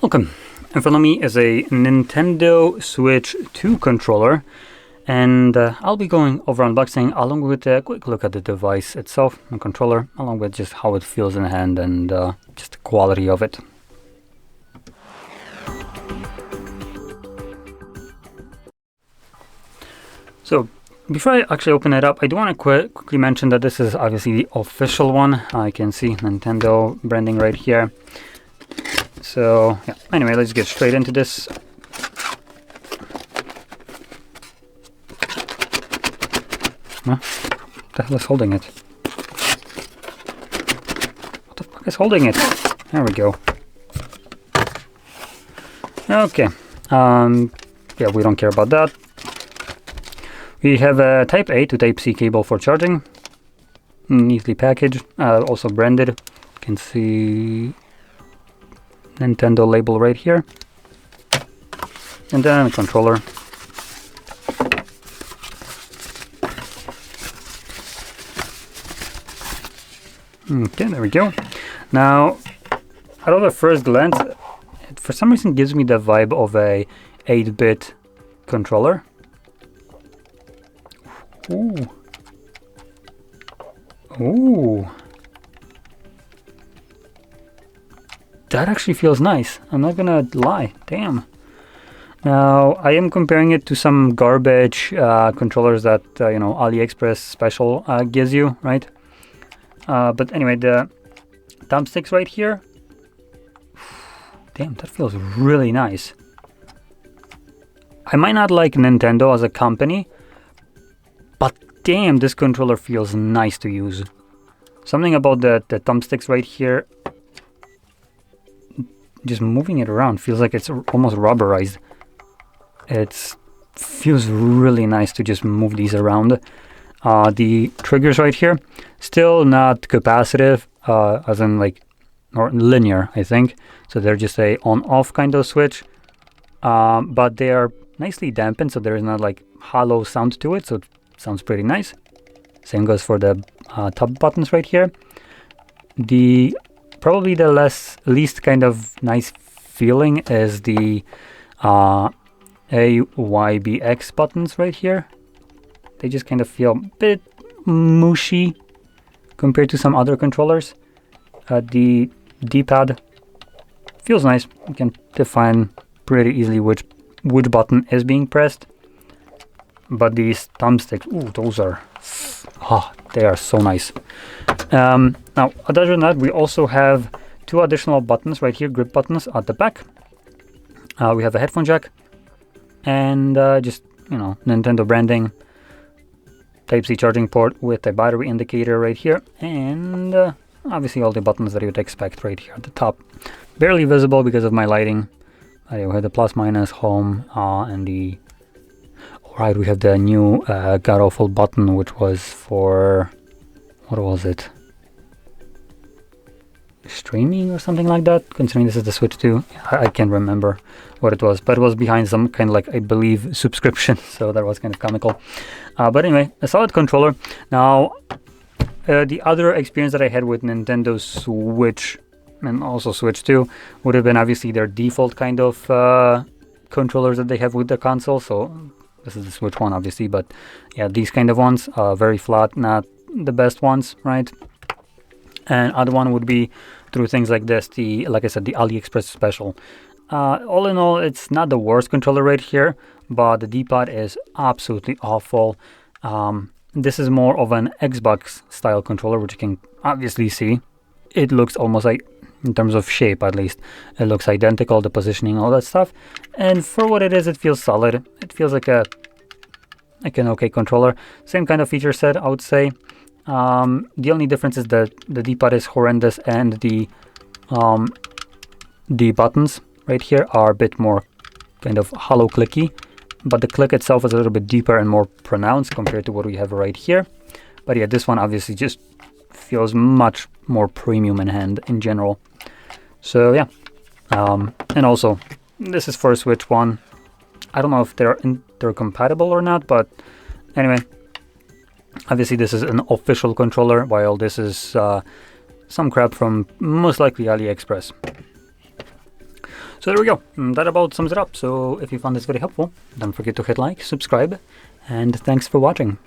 Welcome. In front of me is a Nintendo Switch 2 controller, and I'll be going over unboxing along with a quick look at the device itself, the controller, along with just how it feels in the hand and just the quality of it. So before I actually open it up, I do want to quickly mention that this is obviously the official one. I can see Nintendo branding right here. So yeah, anyway, let's get straight into this. Huh? What the hell is holding it? What the fuck is holding it? There we go. Okay. Yeah, we don't care about that. We have a Type A to Type C cable for charging. Neatly packaged, also branded. You can see Nintendo label right here. And then a controller. Okay, there we go. Now, out of a first glance, it for some reason gives me the vibe of a 8-bit controller. Ooh. Ooh. That actually feels nice. I'm not gonna lie. Damn. Now, I am comparing it to some garbage controllers that, you know, AliExpress special gives you, right? But anyway, the Thumbsticks right here. Damn, that feels really nice. I might not like Nintendo as a company, but damn, this controller feels nice to use. Something about the thumbsticks right here, just moving it around feels like it's almost rubberized. It feels really nice to just move these around. The triggers right here, still not capacitive, as in like, or linear, I think. So they're just a on-off kind of switch, but they are nicely dampened, so there is not like hollow sound to it, so it sounds pretty nice. Same goes for the top buttons right here. Probably the least kind of nice feeling is the AYBX buttons right here. They just kind of feel a bit mushy compared to some other controllers. The D-pad feels nice. You can define pretty easily which button is being pressed. But these thumbsticks, ooh, those are, they are so nice. Now, other than that, we also have two additional buttons right here, grip buttons at the back. We have a headphone jack and just, you know, Nintendo branding, Type-C charging port with a battery indicator right here, and obviously all the buttons that you would expect right here at the top. Barely visible because of my lighting. We have the plus, minus, home, and the... Alright, we have the new god-awful button, which was for... What was it? Streaming or something like that? Considering this is the Switch 2, I can't remember what it was, but it was behind some kind of like, I believe, subscription, so that was kind of comical. But anyway, a solid controller. Now, the other experience that I had with Nintendo Switch and also Switch 2 would have been obviously their default kind of controllers that they have with the console. So this is the Switch one, obviously, but yeah, these kind of ones, very flat, not the best ones, right? And other one would be through things like this, like I said, the AliExpress special. All in all, it's not the worst controller right here, but the D-pad is absolutely awful. This is more of an Xbox style controller, which you can obviously see. It looks almost like, in terms of shape at least, it looks identical, the positioning, all that stuff. And for what it is, it feels solid. It feels like an okay controller. Same kind of feature set, I would say. The only difference is that the D-pad is horrendous, and the buttons right here are a bit more kind of hollow clicky, but the click itself is a little bit deeper and more pronounced compared to what we have right here. But yeah, this one obviously just feels much more premium in hand in general. So yeah, and also this is for a Switch 1. I don't know if they're compatible or not, but anyway, obviously this is an official controller, while this is some crap from most likely AliExpress. So there we go. That about sums it up. So if you found this very helpful, don't forget to hit like, subscribe, and thanks for watching.